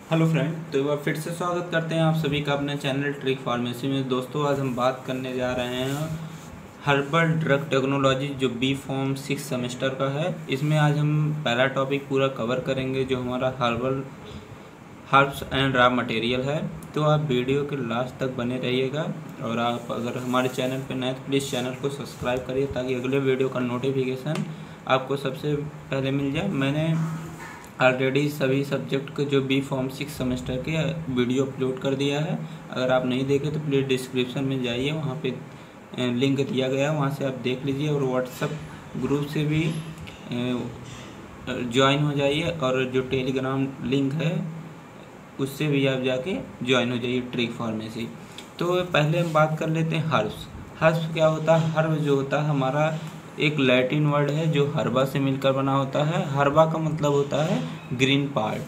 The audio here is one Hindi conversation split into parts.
हेलो फ्रेंड, तो एक बार फिर से स्वागत करते हैं आप सभी का अपने चैनल ट्रिक फार्मेसी में। दोस्तों, आज हम बात करने जा रहे हैं हर्बल ड्रग टेक्नोलॉजी, जो बी फॉर्म 6 सेमेस्टर का है। इसमें आज हम पहला टॉपिक पूरा कवर करेंगे, जो हमारा हर्ब्स एंड रॉ मटेरियल है। तो आप वीडियो के लास्ट तक बने रहिएगा, और आप अगर हमारे चैनल पर नए तो प्लीज़ चैनल को सब्सक्राइब करिए, ताकि अगले वीडियो का नोटिफिकेशन आपको सबसे पहले मिल जाए। मैंने ऑलरेडी सभी सब्जेक्ट के जो बी फॉर्म 6 सेमेस्टर के वीडियो अपलोड कर दिया है। अगर आप नहीं देखे तो प्लीज़ डिस्क्रिप्शन में जाइए, वहाँ पे लिंक दिया गया है, वहाँ से आप देख लीजिए। और व्हाट्सएप ग्रुप से भी ज्वाइन हो जाइए, और जो टेलीग्राम लिंक है उससे भी आप जाके ज्वाइन हो जाइए ट्रिक फार्मेसी। तो पहले हम बात कर लेते हैं हर्ब्स। हर्ब्स क्या होता है? हर्ब जो होता है हमारा एक लैटिन वर्ड है जो हर्बा से मिलकर बना होता है। हर्बा का मतलब होता है green part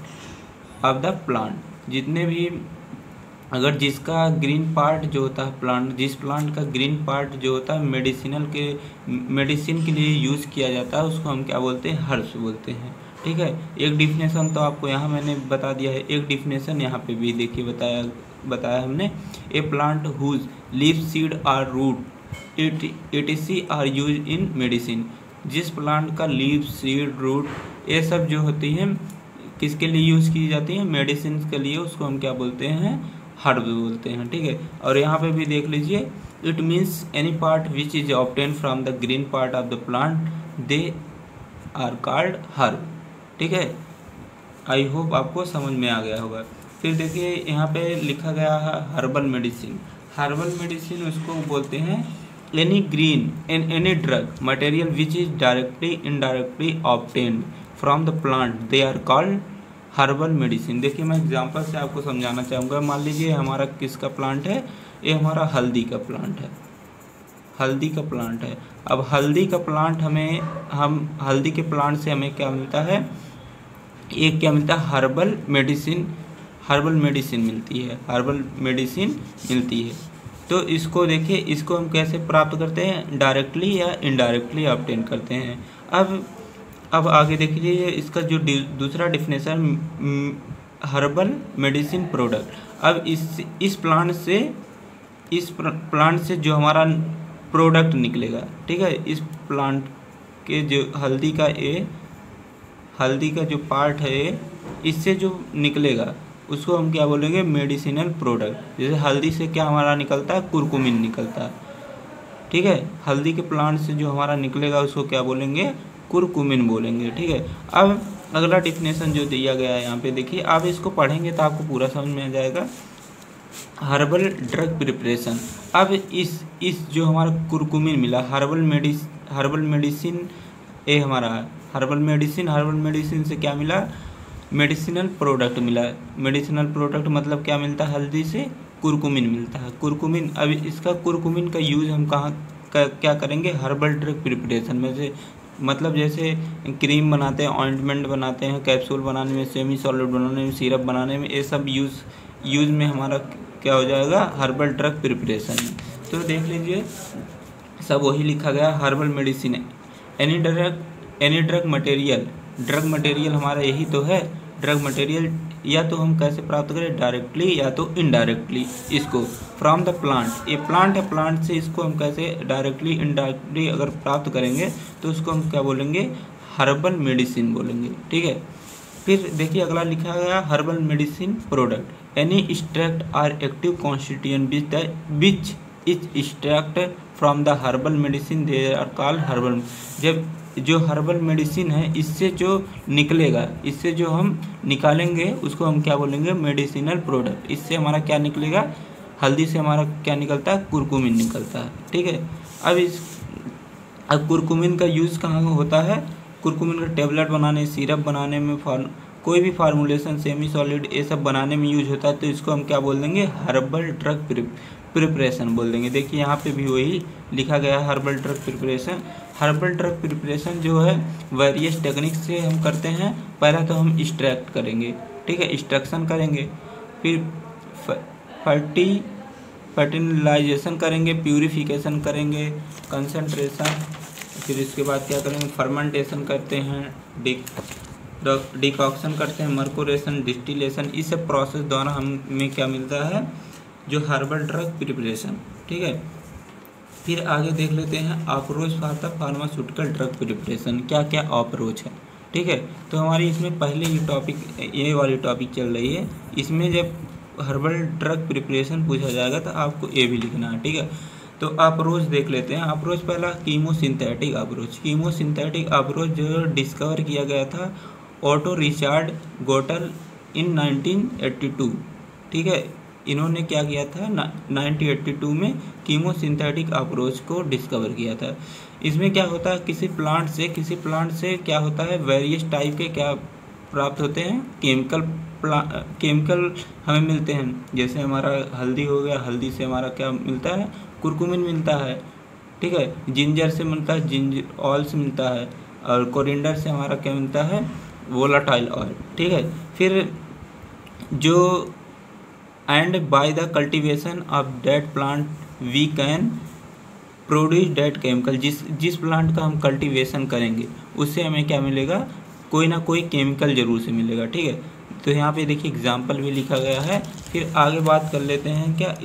of the plant. जितने भी अगर जिसका ग्रीन पार्ट जो होता है प्लांट, जिस प्लांट का ग्रीन पार्ट जो होता है मेडिसिन के लिए यूज़ किया जाता है, उसको हम क्या बोलते हैं? हर्ब्स बोलते हैं। ठीक है, एक डिफिनेशन तो आपको यहाँ मैंने बता दिया है, एक डिफिनेशन यहाँ पे भी देखिए बताया हमने। A plant whose leaf, seed और root etc are use in medicine. जिस प्लांट का लीव, सीड, रूट ये सब जो होती हैं किसके लिए यूज़ की जाती हैं? मेडिसिन के लिए। उसको हम क्या बोलते हैं? हर्ब बोलते हैं। ठीक है, और यहाँ पे भी देख लीजिए, it means any part which is obtain from the green part of the plant, they are called herb. ठीक है, आई होप आपको समझ में आ गया होगा। फिर देखिए यहाँ पे लिखा गया है हर्बल मेडिसिन। हर्बल मेडिसिन उसको बोलते हैं any green and any drug material which is directly indirectly obtained from the plant, they are called herbal medicine. देखिए मैं एग्जांपल से आपको समझाना चाहूँगा। मान लीजिए हमारा किसका प्लांट है? ये हमारा हल्दी का प्लांट है। हल्दी का प्लांट है। अब हल्दी का प्लांट हल्दी के प्लांट से हमें क्या मिलता है? एक क्या मिलता है? हर्बल मेडिसिन मिलती है। हर्बल मेडिसिन मिलती है। तो इसको देखिए, इसको हम कैसे प्राप्त करते हैं? डायरेक्टली या इनडायरेक्टली ऑब्टेन करते हैं। अब आगे देखिए, इसका जो दूसरा डिफिनेशन, हर्बल मेडिसिन प्रोडक्ट। अब इस प्लांट से जो हमारा प्रोडक्ट निकलेगा, ठीक है, इस प्लांट के जो हल्दी का जो पार्ट है, इससे जो निकलेगा उसको हम क्या बोलेंगे? Medicinal product. जैसे हल्दी से क्या हमारा निकलता है? कुरकुमिन निकलता है। ठीक है, हल्दी के प्लांट से जो हमारा निकलेगा उसको क्या बोलेंगे? कुरकुमिन बोलेंगे। ठीक है, अब अगला डिफिनेशन जो दिया गया है यहाँ पे देखिए, आप इसको पढ़ेंगे तो आपको पूरा समझ में आ जाएगा। Herbal drug preparation. अब इस जो हमारा कुरकुमिन मिला, हर्बल मेडिसिन ये हमारा हर्बल मेडिसिन से क्या मिला? मेडिसिनल प्रोडक्ट मिला। मेडिसिनल प्रोडक्ट मतलब क्या मिलता है? हल्दी से कुरकुमिन मिलता है। कुरकुमिन, अब इसका कुरकुमिन का यूज़ हम क्या करेंगे? हर्बल ड्रग प्रिपरेशन में से, मतलब जैसे क्रीम बनाते हैं, ऑइंटमेंट बनाते हैं, कैप्सूल बनाने में, सेमी सॉलिड बनाने में, सिरप बनाने में, ये सब यूज़ में हमारा क्या हो जाएगा? हर्बल ड्रग प्रिपरेशन में। तो देख लीजिए, सब वही लिखा गया, herbal medicine. Any drug material हमारा यही तो है। ड्रग मटेरियल या तो हम कैसे प्राप्त करें? डायरेक्टली या तो इनडायरेक्टली। इसको फ्रॉम द प्लांट, ये प्लांट है, प्लांट से इसको हम कैसे डायरेक्टली इनडायरेक्टली अगर प्राप्त करेंगे तो उसको हम क्या बोलेंगे? हर्बल मेडिसिन बोलेंगे। ठीक है, फिर देखिए अगला लिखा गया, herbal medicine product. Any extract or active constituent which is extract from the herbal medicine, they are called herbal. जब जो हर्बल मेडिसिन है, इससे जो निकलेगा, इससे जो हम निकालेंगे उसको हम क्या बोलेंगे? Medicinal product. इससे हमारा क्या निकलेगा? हल्दी से हमारा क्या निकलता है? कुरकुमिन निकलता है। ठीक है, अब कुरकुमिन का यूज़ कहाँ होता है? कुरकुमिन का टेबलेट बनाने, सिरप बनाने में, कोई भी फार्मूलेशन, सेमी सॉलिड ये सब बनाने में यूज होता है। तो इसको हम क्या बोल देंगे? हर्बल ड्रग प्रिपरेशन बोल देंगे। देखिए यहाँ पे भी वही लिखा गया है, herbal drug preparation. Herbal drug preparation जो है वेरियस टेक्निक से हम करते हैं। पहला तो हम एक्सट्रैक्ट करेंगे, ठीक है, एक्सट्रैक्शन करेंगे, फिर फर्टिलाइजेशन करेंगे, प्यूरिफिकेशन करेंगे, कंसंट्रेशन, फिर इसके बाद क्या करेंगे? फर्मेंटेशन करते हैं, डिकॉक्शन करते हैं, मर्कोरेशन, डिस्टिलेशन, इस सब प्रोसेस द्वारा हमें क्या मिलता है, जो हर्बल ड्रग प्रिपरेशन। ठीक है, फिर आगे देख लेते हैं approach for the pharmaceutical drug preparation, क्या क्या अप्रोच है। ठीक है, तो हमारी इसमें पहले ये वाली टॉपिक चल रही है। इसमें जब हर्बल ड्रग प्रिपरेशन पूछा जाएगा तो आपको ये भी लिखना है। ठीक है, तो अप्रोच देख लेते हैं। अप्रोच पहला कीमोसिंथेटिक अप्रोच। कीमोसिंथेटिक अप्रोच जो डिस्कवर किया गया था ऑटो रिचार्ड गोटल इन 1982। ठीक है, इन्होंने क्या किया था 1982 में कीमोसिंथेटिक अप्रोच को डिस्कवर किया था। इसमें क्या होता है, किसी प्लांट से क्या होता है, वेरियस टाइप के क्या प्राप्त होते हैं, केमिकल हमें मिलते हैं। जैसे हमारा हल्दी हो गया, हल्दी से हमारा क्या मिलता है, कुरकुमिन मिलता है। ठीक है, जिंजर से मिलता है, जिंजर ऑयल से मिलता है, और कोरिएंडर से हमारा क्या मिलता है, वोलाटाइल ऑयल। ठीक है, फिर जो and by the cultivation of that plant we can produce that chemical. जिस प्लांट का हम कल्टीवेशन करेंगे उससे हमें क्या मिलेगा, कोई ना कोई केमिकल जरूर से मिलेगा। ठीक है, तो यहाँ पे देखिए एग्जाम्पल भी लिखा गया है। फिर आगे बात कर लेते हैं क्या,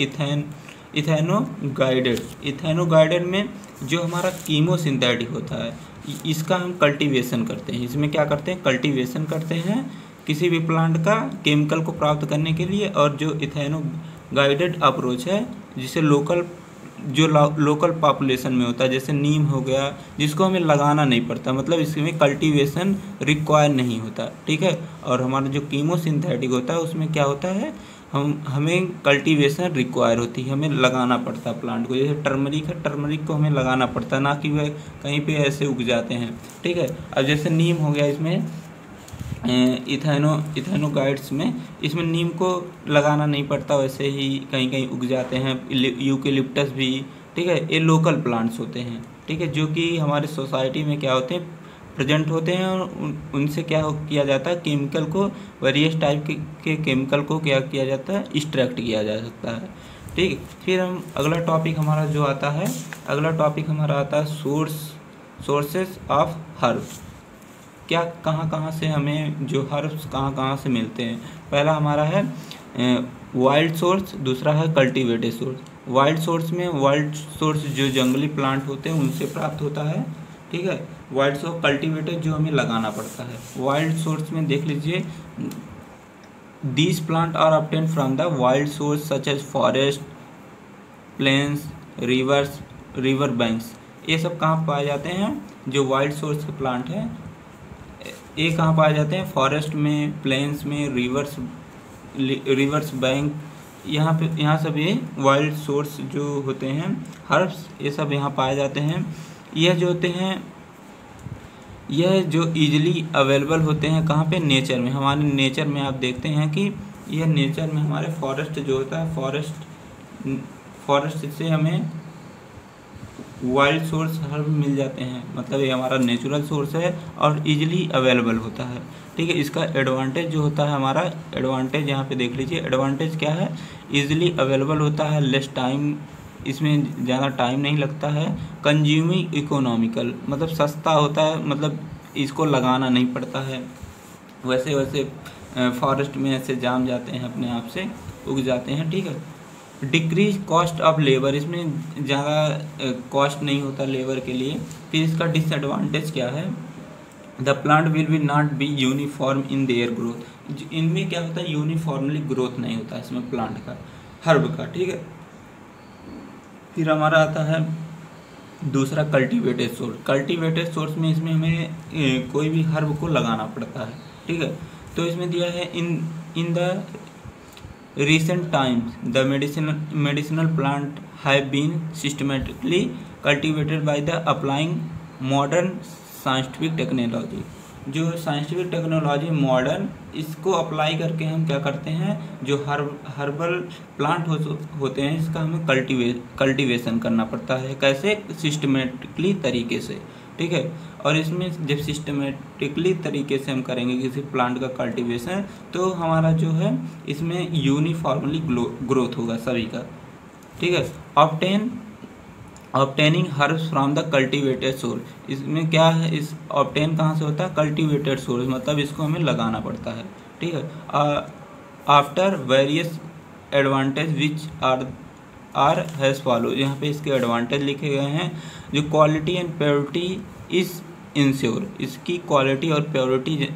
इथेनोगाइडेड में जो हमारा कीमोसिंथेटिक होता है, इसका हम कल्टीवेशन करते हैं। इसमें क्या करते हैं, कल्टीवेशन करते हैं किसी भी प्लांट का केमिकल को प्राप्त करने के लिए। और जो इथेनोगाइडेड अप्रोच है, जिसे लोकल पॉपुलेशन में होता है, जैसे नीम हो गया, जिसको हमें लगाना नहीं पड़ता, मतलब इसमें कल्टीवेशन रिक्वायर नहीं होता। ठीक है, और हमारा जो कीमोसिंथेटिक होता है उसमें क्या होता है, हमें कल्टीवेशन रिक्वायर होती है, हमें लगाना पड़ता है प्लांट को। जैसे टर्मरिक है, टर्मरिक को हमें लगाना पड़ता है, ना कि वह कहीं पे ऐसे उग जाते हैं। ठीक है, अब जैसे नीम हो गया, इसमें इथेनोगाइड्स में इसमें नीम को लगाना नहीं पड़ता, वैसे ही कहीं कहीं उग जाते हैं। यूकेलिप्टस भी, ठीक है, ये लोकल प्लांट्स होते हैं। ठीक है, जो कि हमारे सोसाइटी में क्या होते हैं, प्रेजेंट होते हैं, और उनसे क्या किया जाता है, केमिकल को, वेरियस टाइप के केमिकल को क्या किया जाता है, एक्सट्रैक्ट किया जा सकता है। ठीक, फिर हम अगला टॉपिक हमारा जो आता है, अगला टॉपिक हमारा आता है सोर्सेस ऑफ हर्ब। क्या कहाँ से हमें जो हर्ब्स कहाँ से मिलते हैं। पहला हमारा है वाइल्ड सोर्स, दूसरा है कल्टीवेटेड सोर्स। वाइल्ड सोर्स जो जंगली प्लांट होते हैं उनसे प्राप्त होता है। ठीक है, वाइल्ड सोर्स, कल्टीवेटेड जो हमें लगाना पड़ता है। वाइल्ड सोर्स में देख लीजिए, these plant are obtain from the wild source such as forest, plains, rivers, river banks. ये सब कहाँ पाए जाते हैं, जो वाइल्ड सोर्स के प्लांट हैं ये कहाँ पाए जाते हैं, फॉरेस्ट में, प्लेन्स में, रिवर्स बैंक, यहाँ सब ये वाइल्ड सोर्स जो होते हैं हर्ब्स, ये सब यहाँ पाए जाते हैं। यह जो होते हैं, यह जो इजीली अवेलेबल होते हैं कहाँ पे, नेचर में। हमारे नेचर में आप देखते हैं कि यह नेचर में हमारे फॉरेस्ट जो होता है, फॉरेस्ट से हमें वाइल्ड सोर्स हर्ब मिल जाते हैं, मतलब ये हमारा नेचुरल सोर्स है और इजीली अवेलेबल होता है। ठीक है, इसका एडवांटेज जो होता है, हमारा एडवांटेज यहाँ पे देख लीजिए, एडवांटेज क्या है, इजीली अवेलेबल होता है, लेस टाइम, इसमें ज़्यादा टाइम नहीं लगता है, कंज्यूमिंग इकोनॉमिकल, मतलब सस्ता होता है, मतलब इसको लगाना नहीं पड़ता है। वैसे फॉरेस्ट में ऐसे जाम जाते हैं, अपने आप से उग जाते हैं। ठीक है, डिक्रीज कॉस्ट ऑफ लेबर, इसमें ज़्यादा कॉस्ट नहीं होता लेबर के लिए। फिर इसका डिसएडवांटेज क्या है, the plant will be not be uniform in their growth. इनमें क्या होता है, यूनिफॉर्मली ग्रोथ नहीं होता इसमें प्लांट का, हर्ब का। ठीक है, फिर हमारा आता है दूसरा कल्टीवेटेड सोर्स। कल्टीवेटेड सोर्स में इसमें हमें कोई भी हर्ब को लगाना पड़ता है। ठीक है, तो इसमें दिया है in the recent times the medicinal plant have been systematically cultivated by the applying modern scientific technology। जो साइंटिफिक टेक्नोलॉजी मॉडर्न, इसको अप्लाई करके हम क्या करते हैं, जो हर्बल प्लांट होते हैं इसका हमें कल्टीवेशन करना पड़ता है। कैसे, सिस्टमेटिकली तरीके से। ठीक है, और इसमें जब सिस्टमेटिकली तरीके से हम करेंगे किसी प्लांट का कल्टीवेशन, तो हमारा जो है इसमें यूनिफॉर्मली ग्रोथ होगा सभी का। ठीक है, obtain obtaining herbs from the cultivated source, इसमें क्या है, इस ऑब्टेन कहाँ से होता है, कल्टिवेटेड सोर्स, मतलब इसको हमें लगाना पड़ता है, ठीक है। After various advantage which are has follow, यहाँ पे इसके एडवांटेज लिखे गए हैं। जो quality and purity is ensure, इसकी क्वालिटी और प्योरिटी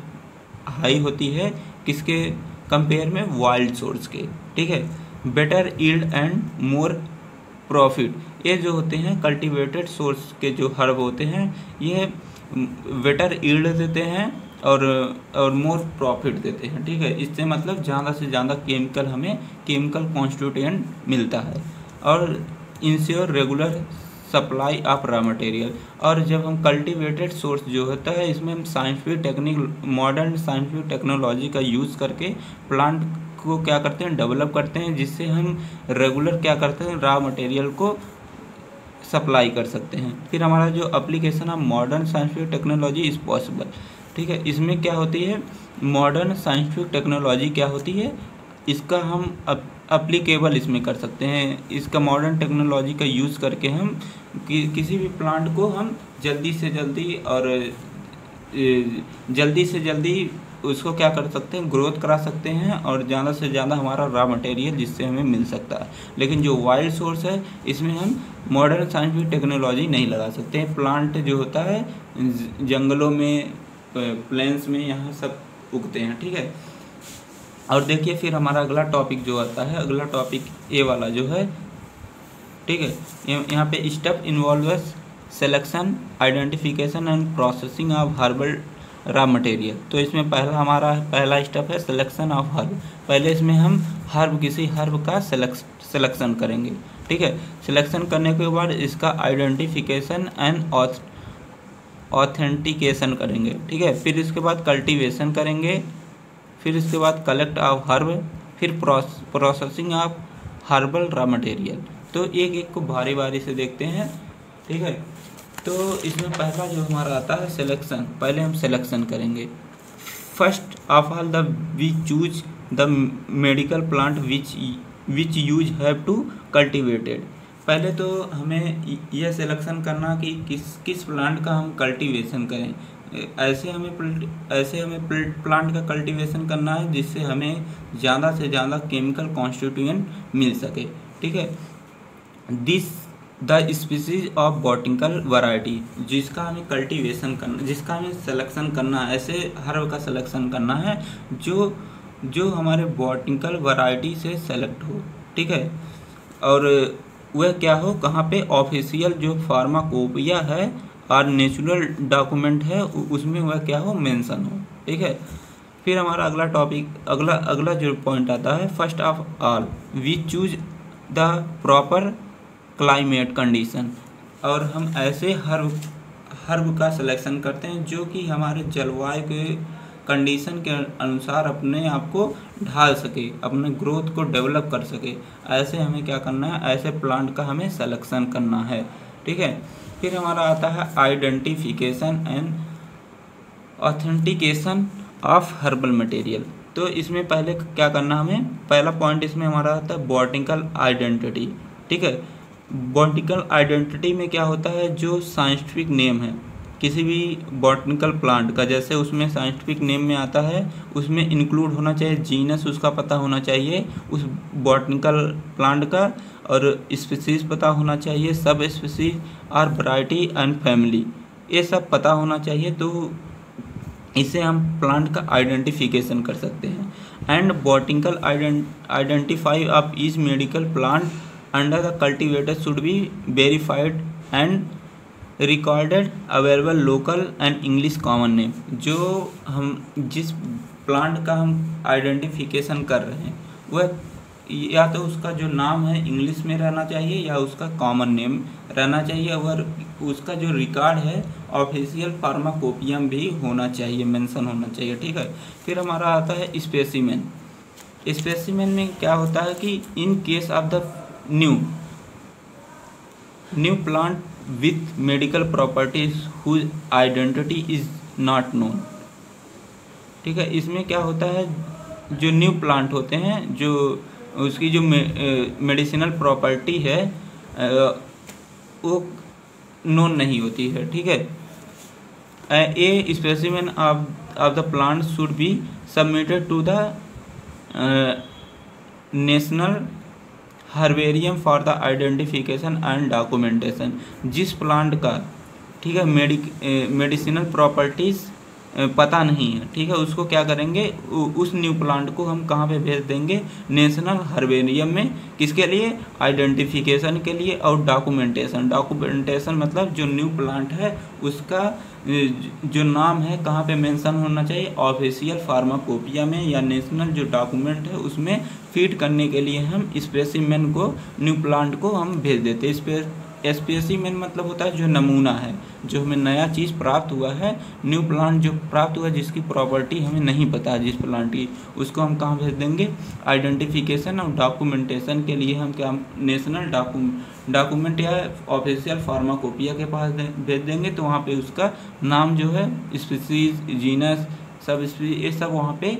हाई होती है किसके कंपेयर में, वाइल्ड सोर्स के, ठीक है। Better yield and more profit, ये जो होते हैं कल्टीवेटेड सोर्स के जो हर्ब होते हैं ये बेटर यील्ड देते हैं और मोर प्रॉफिट देते हैं, ठीक है। इससे मतलब ज़्यादा से ज़्यादा केमिकल, हमें केमिकल कॉन्स्टिट्यूएंट मिलता है, और ensure regular supply of raw material. और जब हम कल्टीवेटेड सोर्स जो होता है इसमें हम scientific technique, modern scientific technology का यूज़ करके प्लांट को क्या करते हैं, डेवलप करते हैं, जिससे हम रेगुलर क्या करते हैं, रॉ मटेरियल को सप्लाई कर सकते हैं। फिर हमारा जो application of modern scientific technology is possible, ठीक है। इसमें क्या होती है, मॉडर्न साइंटिफिक टेक्नोलॉजी क्या होती है, इसका हम अप्लीकेबल इसमें कर सकते हैं। इसका मॉडर्न टेक्नोलॉजी का यूज़ करके हम किसी भी प्लांट को हम जल्दी से जल्दी उसको क्या कर सकते हैं, ग्रोथ करा सकते हैं, और ज़्यादा से ज़्यादा हमारा रॉ मटेरियल जिससे हमें मिल सकता है। लेकिन जो वाइल्ड सोर्स है इसमें हम मॉडर्न साइंटिफिक टेक्नोलॉजी नहीं लगा सकते हैं। प्लांट जो होता है जंगलों में, प्लेन्स में, यहाँ सब उगते हैं, ठीक है। और देखिए फिर हमारा अगला टॉपिक जो आता है, अगला टॉपिक ए वाला जो है, ठीक है। यहाँ पे step involves selection, identification and processing of herbal raw material. तो इसमें हमारा पहला स्टेप है सिलेक्शन ऑफ हर्ब। पहले इसमें हम किसी हर्ब का सिलेक्शन करेंगे, ठीक है। सिलेक्शन करने के बाद इसका आइडेंटिफिकेशन एंड ऑथेंटिकेशन करेंगे, ठीक है। फिर इसके बाद कल्टीवेशन करेंगे, फिर इसके बाद कलेक्ट ऑफ हर्ब, फिर processing of herbal raw material. तो एक एक को बारी बारी से देखते हैं, ठीक है। तो इसमें पहला जो हमारा आता है सिलेक्शन, पहले हम सिलेक्शन करेंगे। First of all we choose the medical plant which use have to cultivated. पहले तो हमें यह सिलेक्शन करना कि किस प्लांट का हम कल्टीवेशन करें। ऐसे हमें प्लांट का कल्टीवेशन करना है जिससे हमें ज़्यादा से ज़्यादा केमिकल कॉन्स्टिट्यूएंट मिल सके, ठीक है। The species of botanical variety, जिसका हमें कल्टीवेशन करना, जिसका हमें सिलेक्शन करना है, ऐसे हर्ब का सिलेक्शन करना है जो हमारे बॉटनिकल वैरायटी से सेलेक्ट हो, ठीक है। और वह क्या हो, कहाँ पे, ऑफिशियल जो फार्माकोपिया है और नेचुरल डॉक्यूमेंट है उसमें वह क्या हो, मेंशन हो, ठीक है। फिर हमारा अगला टॉपिक, अगला जो पॉइंट आता है, first of all we choose the proper climate condition. और हम ऐसे हर्ब का सिलेक्शन करते हैं जो कि हमारे जलवायु के कंडीशन के अनुसार अपने आप को ढाल सके, अपने ग्रोथ को डेवलप कर सके। ऐसे हमें क्या करना है, ऐसे प्लांट का हमें सिलेक्शन करना है, ठीक है। फिर हमारा आता है identification and authentication of herbal material. तो इसमें पहले क्या करना, हमें पहला पॉइंट इसमें हमारा आता है बॉटनिकल आइडेंटिटी, ठीक है। बॉटनिकल आइडेंटिटी में क्या होता है, जो साइंटिफिक नेम है किसी भी बॉटनिकल प्लांट का, जैसे उसमें साइंटिफिक नेम में आता है उसमें इंक्लूड होना चाहिए जीनस, उसका पता होना चाहिए उस बॉटनिकल प्लांट का, और स्पीसीज पता होना चाहिए, सब स्पीसीज और वैरायटी एंड फैमिली, ये सब पता होना चाहिए। तो इससे हम प्लांट का आइडेंटिफिकेशन कर सकते हैं। And botanical identify of each medical plant under the cultivator should be verified and recorded available local and English common name. जो हम जिस प्लांट का हम आइडेंटिफिकेशन कर रहे हैं वह या तो उसका जो नाम है इंग्लिश में रहना चाहिए या उसका कॉमन नेम रहना चाहिए, और उसका जो रिकॉर्ड है ऑफिशियल फार्माकोपियम भी होना चाहिए, मेंशन होना चाहिए, ठीक है। फिर हमारा आता है स्पेसिमेन। स्पेसिमेन में क्या होता है कि in case of the new plant with medical properties whose identity is not known, ठीक है। इसमें क्या होता है, जो न्यू प्लांट होते हैं, जो उसकी जो मेडिसिनल प्रॉपर्टी है वो नोन नहीं होती है, ठीक है। A specimen of the plant should be submitted to the national herbarium for the identification and documentation. जिस प्लांट का, ठीक है, मेडिसिनल प्रॉपर्टीज़ पता नहीं है, ठीक है, उसको क्या करेंगे, उस न्यू प्लांट को हम कहाँ पे भेज देंगे, नेशनल हर्बेरियम में। किसके लिए, आइडेंटिफिकेशन के लिए और डॉक्यूमेंटेशन मतलब जो न्यू प्लांट है उसका जो नाम है कहाँ पे मेंशन होना चाहिए, ऑफिशियल फार्माकोपिया में या नेशनल जो डॉक्यूमेंट है उसमें फीड करने के लिए हम स्पेसिमेन को, न्यू प्लांट को हम भेज देते हैं। स्पेसिमेन मतलब होता है जो नमूना है, जो हमें नया चीज़ प्राप्त हुआ है, न्यू प्लांट जो प्राप्त हुआ जिसकी प्रॉपर्टी हमें नहीं पता है जिस प्लांट की, उसको हम कहाँ भेज देंगे, आइडेंटिफिकेशन और डॉक्यूमेंटेशन के लिए हम क्या, नेशनल डॉक्यूमेंट या ऑफिशियल फार्माकोपिया के पास भेज देंगे। तो वहाँ पे उसका नाम जो है, स्पीसीज, जीनस, सब स्पीसीज, ये सब वहाँ पे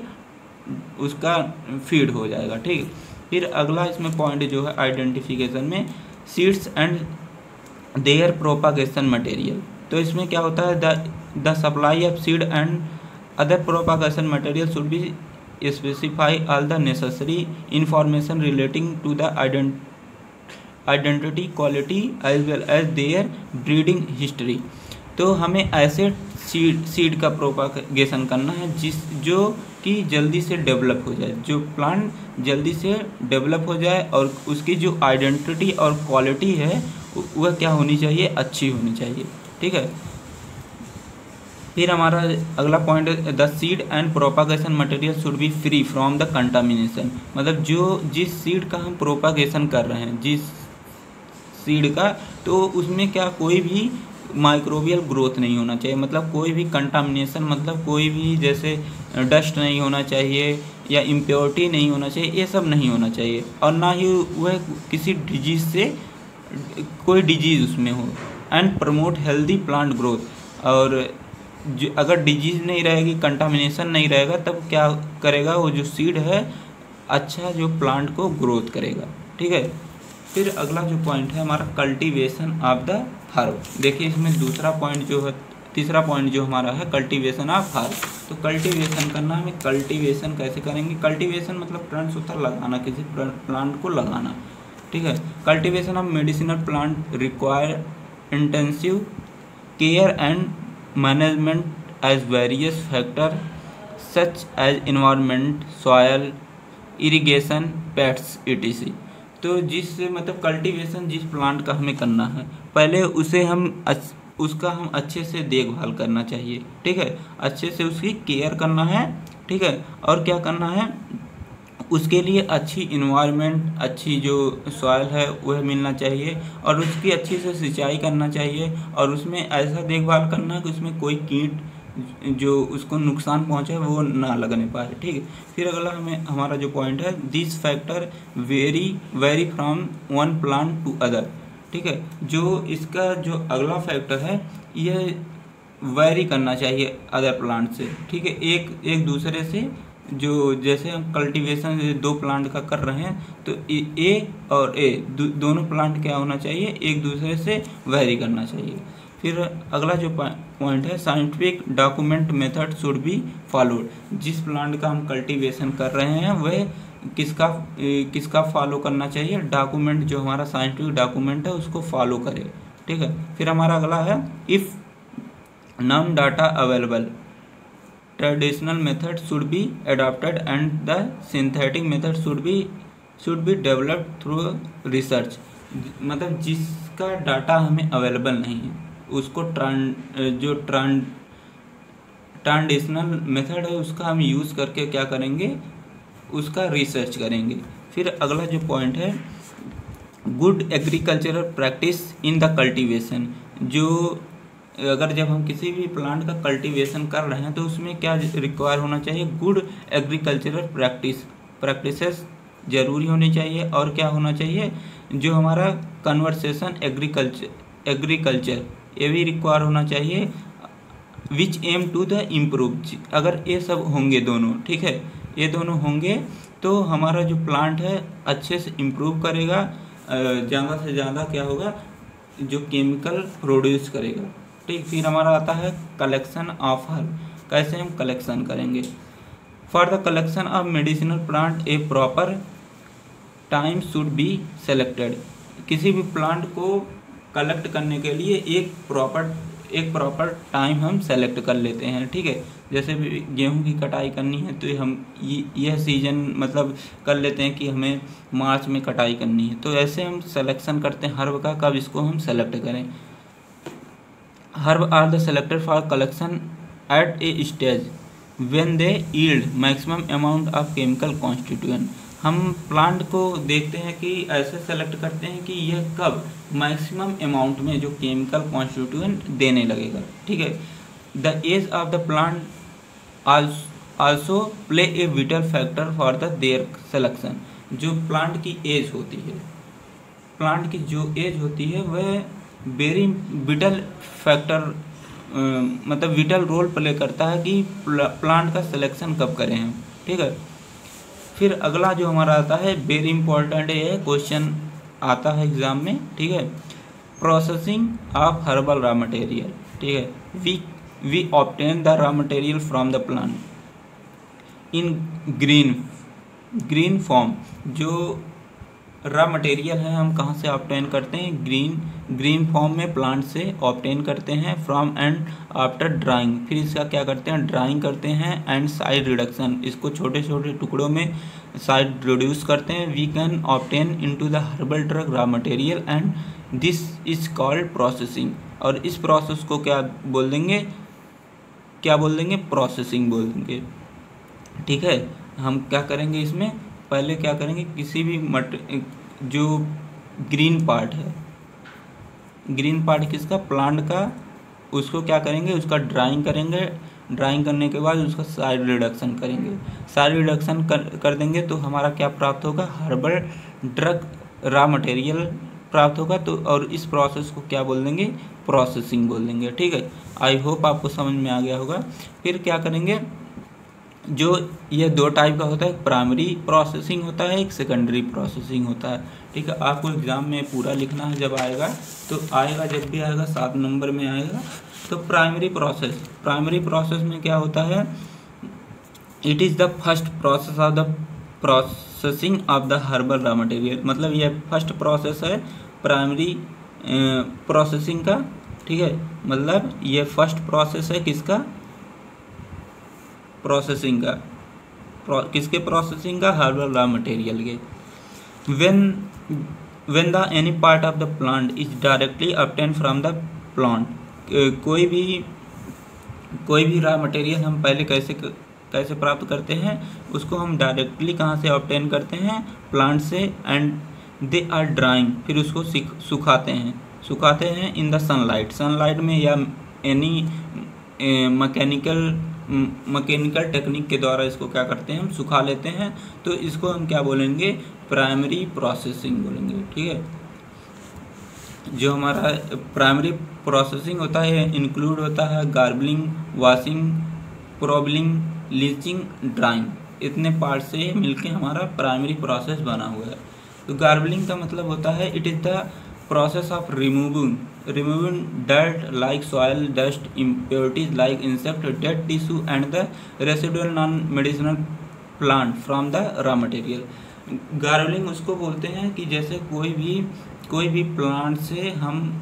उसका फीड हो जाएगा, ठीक। फिर अगला इसमें पॉइंट जो है आइडेंटिफिकेशन में, seeds and their propagation material. तो इसमें क्या होता है, the supply of seed and other propagation material should be specify all the necessary information relating to the identity, quality as well as their breeding history. तो हमें ऐसे सीड का प्रोपागेशन करना है जो कि जल्दी से डेवलप हो जाए, जो प्लांट जल्दी से डेवलप हो जाए और उसकी जो आइडेंटिटी और क्वालिटी है वह क्या होनी चाहिए, अच्छी होनी चाहिए, ठीक है। फिर हमारा अगला पॉइंट है, the seed and propagation material should B free from the contamination. मतलब जिस सीड का हम प्रोपागेशन कर रहे हैं, जिस सीड का, तो उसमें क्या कोई भी माइक्रोबियल ग्रोथ नहीं होना चाहिए, मतलब कोई भी कंटामिनेशन, मतलब कोई भी जैसे डस्ट नहीं होना चाहिए या इम्प्योरिटी नहीं होना चाहिए, ये सब नहीं होना चाहिए। और ना ही वह किसी डिजीज़ से कोई डिजीज़ उसमें हो। And promote healthy plant growth. और जो अगर डिजीज़ नहीं रहेगी, कंटामिनेशन नहीं रहेगा, तब क्या करेगा, वो जो सीड है अच्छा जो प्लांट को ग्रोथ करेगा, ठीक है। फिर अगला जो पॉइंट है हमारा कल्टीवेशन ऑफ द हर्ब। देखिए इसमें दूसरा पॉइंट जो है, तीसरा पॉइंट जो हमारा है कल्टीवेशन ऑफ हर्ब। तो कल्टीवेशन करना, हमें कल्टीवेशन कैसे करेंगे, कल्टीवेशन मतलब टर्न्स होता है लगाना, किसी प्लांट को लगाना, ठीक है। Cultivation of medicinal plant require intensive care and management as various factor such as environment, soil, irrigation, pests, etc। तो मतलब कल्टीवेशन जिस प्लांट का हमें करना है, पहले उसका हम अच्छे से देखभाल करना चाहिए, ठीक है, अच्छे से उसकी केयर करना है, ठीक है। और क्या करना है, उसके लिए अच्छी इन्वायरमेंट, अच्छी जो सॉइल है वह मिलना चाहिए, और उसकी अच्छी से सिंचाई करना चाहिए, और उसमें ऐसा देखभाल करना कि उसमें कोई कीट जो उसको नुकसान पहुंचे वो ना लगने पाए, ठीक है। फिर अगला हमारा जो पॉइंट है, this factor vary from one plant to other, ठीक है। जो इसका जो अगला फैक्टर है ये वेरी करना चाहिए अदर प्लांट से, ठीक है, एक दूसरे से। जो जैसे हम कल्टीवेशन दो प्लांट का कर रहे हैं, तो ए और ए दोनों प्लांट क्या होना चाहिए, एक दूसरे से वेरी करना चाहिए। फिर अगला जो पॉइंट है, scientific document method should be followed. जिस प्लांट का हम कल्टीवेशन कर रहे हैं वह किसका फॉलो करना चाहिए, डॉक्यूमेंट जो हमारा साइंटिफिक डॉक्यूमेंट है उसको फॉलो करे, ठीक है। फिर हमारा अगला है, if non data available traditional method should be adopted and the synthetic method should be developed through research. मतलब जिसका डाटा हमें अवेलेबल नहीं है उसको ट्रेडिशनल मेथड है उसका हम यूज़ करके क्या करेंगे, उसका रिसर्च करेंगे। फिर अगला जो पॉइंट है, good agricultural practice in the cultivation. जो अगर जब हम किसी भी प्लांट का कल्टीवेशन कर रहे हैं तो उसमें क्या रिक्वायर होना चाहिए, गुड एग्रीकल्चरल प्रैक्टिसेस ज़रूरी होनी चाहिए। और क्या होना चाहिए, जो हमारा कन्वर्सेशन एग्रीकल्चर ये भी रिक्वायर होना चाहिए, विच एम टू द इम्प्रूव। अगर ये सब होंगे दोनों, ठीक है, ये दोनों होंगे तो हमारा जो प्लांट है अच्छे से इम्प्रूव करेगा, ज़्यादा से ज़्यादा क्या होगा, जो केमिकल प्रोड्यूस करेगा। ठीक, फिर हमारा आता है कलेक्शन ऑफ हर्ब, कैसे हम कलेक्शन करेंगे। For the collection of medicinal plant A proper time should be selected. किसी भी प्लांट को कलेक्ट करने के लिए एक प्रॉपर टाइम हम सेलेक्ट कर लेते हैं। ठीक है, जैसे भी गेहूं की कटाई करनी है तो हम यह सीजन मतलब कर लेते हैं कि हमें मार्च में कटाई करनी है, तो ऐसे हम सिलेक्शन करते हैं हर्ब का, कब इसको हम सेलेक्ट करें। Herb are the selected for collection at a stage when they yield maximum amount of chemical constituent. हम प्लांट को देखते हैं कि ऐसे सेलेक्ट करते हैं कि यह कब मैक्सिमम अमाउंट में जो केमिकल कॉन्स्टिट्यूएंट देने लगेगा। ठीक है, the age of the plant also play a vital factor for the their selection. जो प्लांट की एज होती है, प्लांट की जो एज होती है वह वेरी विटल फैक्टर मतलब विटल रोल प्ले करता है कि प्लांट का सिलेक्शन कब करें हम। ठीक है, फिर अगला जो हमारा आता है वेरी इंपॉर्टेंट है, क्वेश्चन आता है एग्जाम में। ठीक है, processing of herbal raw material. ठीक है, we obtain the raw material from the plant in green form. जो रॉ मटेरियल है हम कहाँ से ऑब्टेन करते हैं, ग्रीन फॉर्म में प्लांट से ऑब्टेन करते हैं। फ्रॉम एंड आफ्टर ड्राइंग, फिर इसका क्या करते हैं, ड्राइंग करते हैं एंड साइड रिडक्शन, इसको छोटे छोटे टुकड़ों में साइड रिड्यूस करते हैं। We can obtain into the herbal drug raw material and this is called processing. और इस प्रोसेस को क्या बोल देंगे, प्रोसेसिंग बोल देंगे। ठीक है, हम क्या करेंगे इसमें, पहले क्या करेंगे, किसी भी जो ग्रीन पार्ट है, ग्रीन पार्ट किसका, प्लांट का, उसको क्या करेंगे, उसका ड्राइंग करेंगे। ड्राइंग करने के बाद उसका साइड रिडक्शन करेंगे। साइड रिडक्शन कर देंगे तो हमारा क्या प्राप्त होगा, हर्बल ड्रग रॉ मटेरियल प्राप्त होगा। तो और इस प्रोसेस को क्या बोल देंगे, प्रोसेसिंग बोल देंगे। ठीक है, आई होप आपको समझ में आ गया होगा। फिर क्या करेंगे, जो ये दो टाइप का होता है, एक प्राइमरी प्रोसेसिंग होता है, एक सेकेंडरी प्रोसेसिंग होता है। ठीक है, आपको एग्जाम में पूरा लिखना है, जब आएगा तो आएगा, जब भी आएगा 7 नंबर में आएगा। तो प्राइमरी प्रोसेस में क्या होता है, it is the first process of the processing of the herbal raw material. मतलब यह फर्स्ट प्रोसेस है प्राइमरी प्रोसेसिंग का। ठीक है, मतलब ये फर्स्ट प्रोसेस है किसका, प्रोसेसिंग का, किसके प्रोसेसिंग का, हर्बल रॉ मटेरियल के। when the any part of the plant is directly obtained from the plant, कोई भी रॉ मटेरियल हम पहले कैसे प्राप्त करते हैं, उसको हम डायरेक्टली कहाँ से ऑब्टेन करते हैं, प्लांट से। एंड दे आर ड्राइंग, फिर उसको सुखाते हैं इन द सनलाइट में, या एनी मैकेनिकल टेक्निक के द्वारा इसको क्या करते हैं, हम सुखा लेते हैं। तो इसको हम क्या बोलेंगे, प्राइमरी प्रोसेसिंग बोलेंगे। ठीक है, जो हमारा प्राइमरी प्रोसेसिंग होता है इंक्लूड होता है गार्बलिंग, वॉशिंग, प्रोबलिंग, लीचिंग, ड्राइंग। इतने पार्ट से मिलके हमारा प्राइमरी प्रोसेस बना हुआ है। तो गार्बलिंग का मतलब होता है, it is the process of removing dirt like soil, dust, impurities like insect, dead tissue and the residual non-medicinal plant from the raw material। गार्बलिंग उसको बोलते हैं कि जैसे कोई भी प्लांट से हम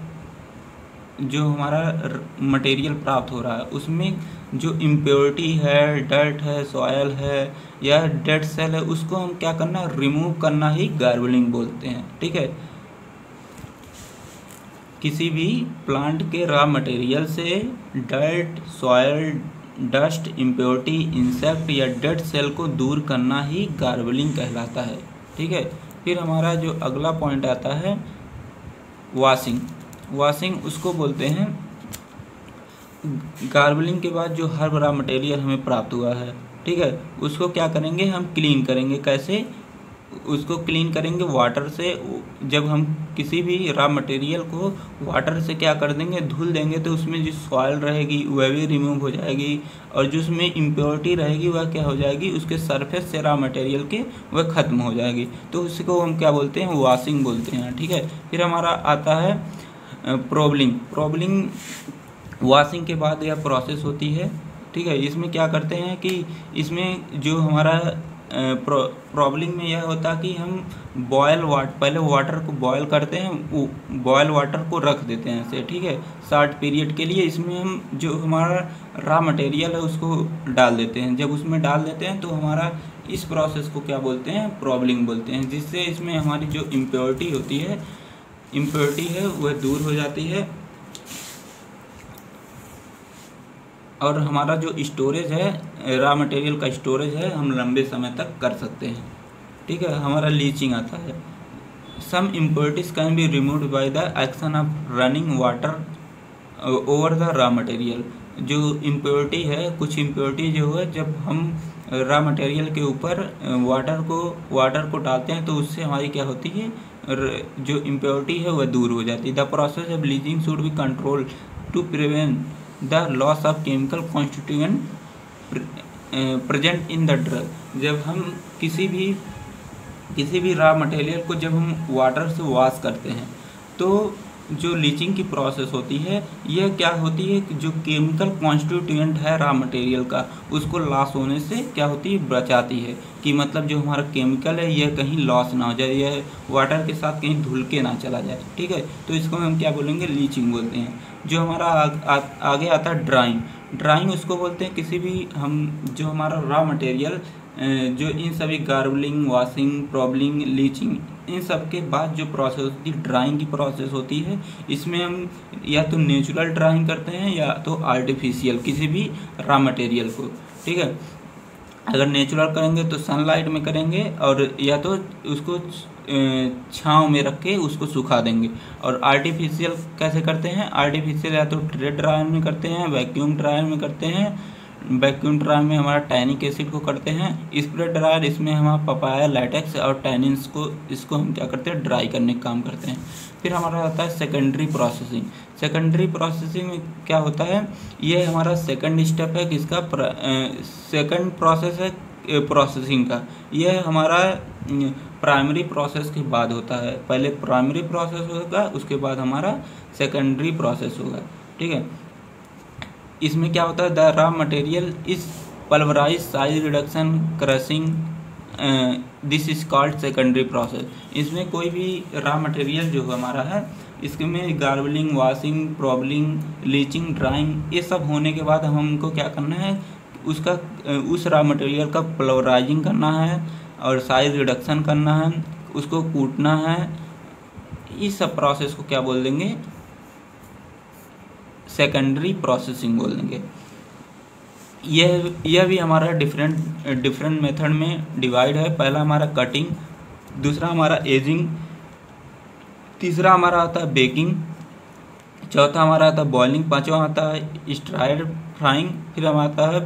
जो हमारा मटेरियल प्राप्त हो रहा है उसमें जो इम्प्योरिटी है, डर्ट है, सॉयल है या डेड सेल है, उसको हम क्या करना, रिमूव करना ही गार्बलिंग बोलते हैं। ठीक है, किसी भी प्लांट के रॉ मटेरियल से dirt, soil, dust, impurity, insect या डेड सेल को दूर करना ही गार्बलिंग कहलाता है। ठीक है, फिर हमारा जो अगला पॉइंट आता है वॉशिंग उसको बोलते हैं, गार्बलिंग के बाद जो हर रॉ मटेरियल हमें प्राप्त हुआ है, ठीक है, उसको क्या करेंगे, हम क्लीन करेंगे। कैसे, उसको क्लीन करेंगे वाटर से। जब हम किसी भी रॉ मटेरियल को वाटर से क्या कर देंगे, धुल देंगे, तो उसमें जो सॉइल रहेगी वह भी रिमूव हो जाएगी, और जो उसमें इम्प्योरिटी रहेगी वह क्या हो जाएगी, उसके सरफेस से रॉ मटेरियल के वह ख़त्म हो जाएगी। तो उसको हम क्या बोलते हैं, वॉशिंग बोलते हैं। ठीक है, फिर हमारा आता है प्रोबलिंग वॉशिंग के बाद यह प्रोसेस होती है। ठीक है, इसमें क्या करते हैं कि इसमें जो हमारा प्रॉब्लम में यह होता है कि हम पहले वाटर को बॉयल करते हैं, बॉयल वाटर को रख देते हैं ऐसे। ठीक है, शॉर्ट पीरियड के लिए इसमें हम जो हमारा रॉ मटेरियल है उसको डाल देते हैं। जब उसमें डाल देते हैं तो हमारा इस प्रोसेस को क्या बोलते हैं, प्रॉब्लम बोलते हैं, जिससे इसमें हमारी जो इम्प्योरिटी होती है, इम्प्योरिटी है वह दूर हो जाती है और हमारा जो स्टोरेज है, रॉ मटेरियल का स्टोरेज है, हम लंबे समय तक कर सकते हैं। ठीक है, हमारा लीचिंग आता है। Some impurities can be removed by the action of running water over the raw material. जो इम्प्योरिटी है, कुछ इम्प्योरिटी जो है जब हम रॉ मटेरियल के ऊपर वाटर को डालते हैं तो उससे हमारी क्या होती है, जो इम्प्योरिटी है वह दूर हो जाती है। The process of leaching should be control to prevent the loss of chemical constituent present in the drug. जब हम किसी भी रॉ मटेरियल को जब हम वाटर से वॉश करते हैं तो जो लीचिंग की प्रोसेस होती है यह क्या होती है कि जो केमिकल कॉन्स्टिट्यूएंट है रॉ मटेरियल का उसको लॉस होने से क्या होती है, बचाती है। कि मतलब जो हमारा केमिकल है यह कहीं लॉस ना हो जाए, यह वाटर के साथ कहीं धुल के ना चला जाए। ठीक है, तो इसको हम क्या बोलेंगे, लीचिंग बोलते हैं। जो हमारा आगे आता है ड्राइंग उसको बोलते हैं किसी भी हम जो हमारा रॉ मटेरियल जो इन सभी गार्बलिंग, वॉशिंग, प्रॉबलिंग, लीचिंग, इन सब के बाद जो प्रोसेस होती है ड्राइंग की प्रोसेस होती है, इसमें हम या तो नेचुरल ड्राइंग करते हैं या तो आर्टिफिशियल किसी भी रॉ मटेरियल को। ठीक है, अगर नेचुरल करेंगे तो सनलाइट में करेंगे और या तो उसको छांव में रख के उसको सुखा देंगे। और आर्टिफिशियल कैसे करते हैं, आर्टिफिशियल या तो ट्रे ड्रायर में करते हैं, वैक्यूम ड्रायर में करते हैं। वैक्यूम ड्रायर में हमारा टैनिक एसिड को करते हैं। स्प्रे ड्रायर इसमें हम पपाया, लैटेक्स और टैनिन्स को इसको हम क्या करते हैं, ड्राई करने का काम करते हैं। फिर हमारा आता है सेकेंडरी प्रोसेसिंग। सेकेंडरी प्रोसेसिंग में क्या होता है, ये हमारा सेकंड स्टेप है किसका, सेकंड प्रोसेस है प्रोसेसिंग का। यह हमारा प्राइमरी प्रोसेस के बाद होता है। पहले प्राइमरी प्रोसेस होगा, उसके बाद हमारा सेकेंडरी प्रोसेस होगा। ठीक है, इसमें क्या होता है, the raw material is pulverise, size reduction, crushing, this is called secondary process. इसमें कोई भी रॉ मटेरियल जो हमारा है इसमें गार्बलिंग, वॉशिंग, प्रॉबलिंग, लीचिंग, ड्राइंग, ये सब होने के बाद हमको क्या करना है, उस रॉ मटेरियल का पल्वराइजिंग करना है और साइज रिडक्शन करना है, उसको कूटना है। इस सब प्रोसेस को क्या बोल देंगे, सेकेंडरी प्रोसेसिंग बोल देंगे। यह भी हमारा डिफरेंट मेथड में डिवाइड है। पहला हमारा कटिंग, दूसरा हमारा एजिंग, तीसरा हमारा आता है बेकिंग, चौथा हमारा आता है बॉइलिंग, पांचवा आता है स्ट्राइड फ्राइंग, फिर हमारा आता है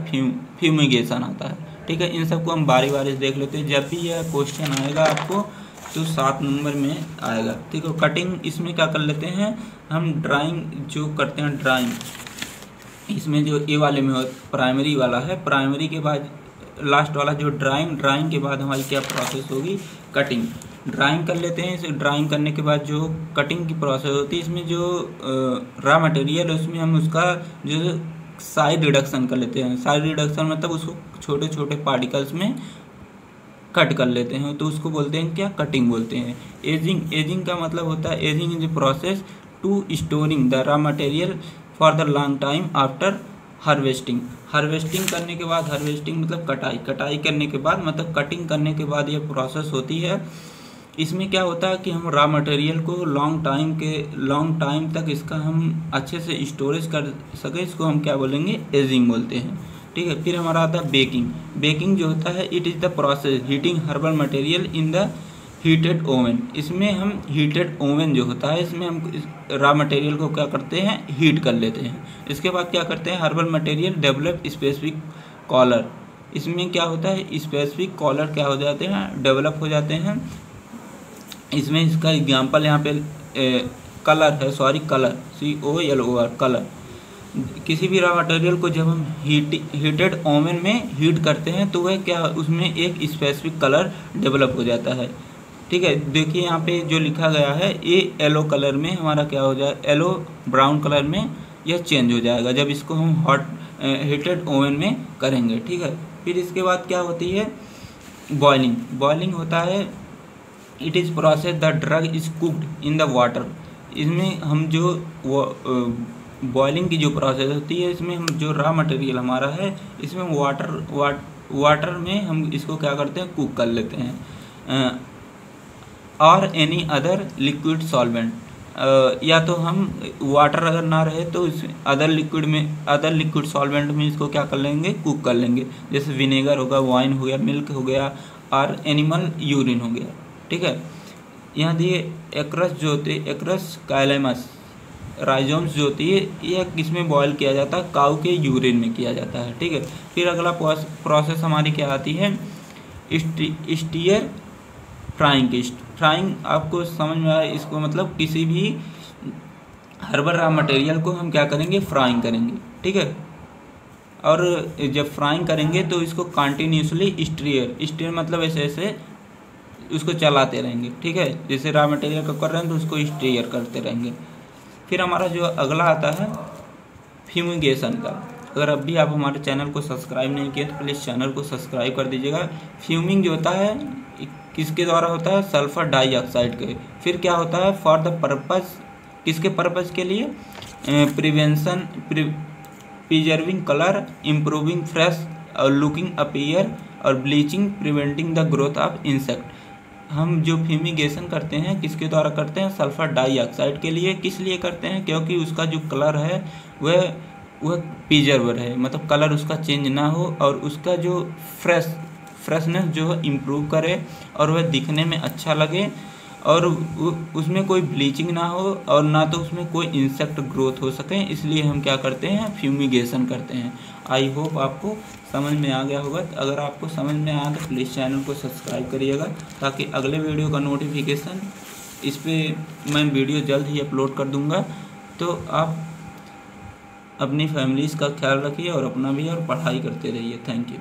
फ्यूमिगेशन आता है। ठीक है, इन सबको हम बारी बारी से देख लेते हैं। जब भी यह क्वेश्चन आएगा आपको तो 7 नंबर में आएगा। ठीक है, कटिंग इसमें क्या कर लेते हैं हम, ड्राइंग जो करते हैं, ड्राइंग इसमें जो ए वाले में प्राइमरी वाला है, प्राइमरी के बाद लास्ट वाला जो ड्राइंग के बाद हमारी क्या प्रोसेस होगी, कटिंग। ड्राइंग कर लेते हैं। इसे ड्राइंग करने के बाद जो कटिंग की प्रोसेस होती है, इसमें जो रॉ मटेरियल है उसमें हम उसका जो साइज रिडक्शन कर लेते हैं। साइज रिडक्शन मतलब उसको छोटे छोटे पार्टिकल्स में कट कर लेते हैं, तो उसको बोलते हैं क्या, कटिंग बोलते हैं। एजिंग का मतलब होता है, ageing is the process to storing the raw material for the long time after harvesting. Harvesting करने के बाद, हार्वेस्टिंग मतलब कटाई करने के बाद, मतलब कटिंग करने के बाद ये प्रोसेस होती है। इसमें क्या होता है कि हम रॉ मटेरियल को लॉन्ग टाइम तक इसका हम अच्छे से स्टोरेज कर सकें, इसको हम क्या बोलेंगे, एजिंग बोलते हैं। ठीक है, फिर हमारा आता है बेकिंग जो होता है, it is the process heating herbal material in the heated oven. इसमें हम हीटेड ओवन जो होता है, इसमें हम रॉ मटेरियल को क्या करते हैं, हीट कर लेते हैं। इसके बाद क्या करते हैं, herbal material develop specific colour. इसमें क्या होता है, स्पेसिफिक कॉलर क्या हो जाते हैं, डेवलप हो जाते हैं। इसमें इसका एग्जाम्पल यहाँ पे कलर है, कलर COLOR कलर। किसी भी रॉ मटेरियल को जब हम हीटेड ओवन में हीट करते हैं तो वह क्या, उसमें एक स्पेसिफिक कलर डेवलप हो जाता है। ठीक है, देखिए यहाँ पे जो लिखा गया है ये येलो कलर में हमारा क्या हो जाए, येलो ब्राउन कलर में यह चेंज हो जाएगा जब इसको हम हॉट हीटेड ओवन में करेंगे। ठीक है, फिर इसके बाद क्या होती है, बॉइलिंग। बॉइलिंग होता है, it is process the drug is cooked in the water. इसमें हम जो बॉइलिंग की जो प्रोसेस होती है, इसमें हम जो रॉ मटेरियल हमारा है, इसमें वाटर में हम इसको क्या करते हैं, कुक कर लेते हैं, और एनी अदर लिक्विड सॉल्वेंट, या तो हम वाटर अगर ना रहे तो इस अदर लिक्विड सॉल्वेंट में इसको क्या कर लेंगे, कुक कर लेंगे। जैसे विनेगर होगा, वाइन हो गया, मिल्क हो गया, और एनिमल यूरिन हो गया। ठीक है, यहाँ दिए एक्रस जो होती है, एक्रस काइलेमस राइजोम्स जो होती है, यह किसमें बॉयल किया जाता है, काऊ के यूरिन में किया जाता है। ठीक है, फिर अगला प्रोसेस हमारी क्या आती है, स्टीयर फ्राइंग। फ्राइंग आपको समझ में आया, इसको मतलब किसी भी हर्बल रॉ मटेरियल को हम क्या करेंगे, फ्राइंग करेंगे। ठीक है, और जब फ्राइंग करेंगे तो इसको कंटिन्यूसली स्टीयर मतलब ऐसे ऐसे उसको चलाते रहेंगे। ठीक है, जैसे रॉ मटेरियल को कर रहे हैं तो उसको स्टीयर करते रहेंगे। फिर हमारा जो अगला आता है फ्यूमिगेशन का। अगर अब भी आप हमारे चैनल को सब्सक्राइब नहीं किए तो प्लीज़ चैनल को सब्सक्राइब कर दीजिएगा। फ्यूमिंग जो होता है किसके द्वारा होता है, सल्फर डाइऑक्साइड के। फिर क्या होता है, फॉर द पर्पस, किसके पर्पस के लिए, prevention, preserving colour, improving fresh और लुकिंग अपीयर, और bleaching, preventing the growth of insect. हम जो फ्यूमिगेशन करते हैं किसके द्वारा करते हैं, सल्फर डाइऑक्साइड के लिए। किस लिए करते हैं, क्योंकि उसका जो कलर है वह प्रिजर्वर है, मतलब कलर उसका चेंज ना हो, और उसका जो फ्रेशनेस जो है इम्प्रूव करे, और वह दिखने में अच्छा लगे, और उसमें कोई ब्लीचिंग ना हो, और ना तो उसमें कोई इंसेक्ट ग्रोथ हो सके। इसलिए हम क्या करते हैं, फ्यूमिगेशन करते हैं। आई होप आपको समझ में आ गया होगा। अगर आपको समझ में आया तो प्लीज़ चैनल को सब्सक्राइब करिएगा, ताकि अगले वीडियो का नोटिफिकेशन, इस पर मैं वीडियो जल्द ही अपलोड कर दूँगा। तो आप अपनी फैमिलीज़ का ख्याल रखिए और अपना भी, और पढ़ाई करते रहिए। Thank you.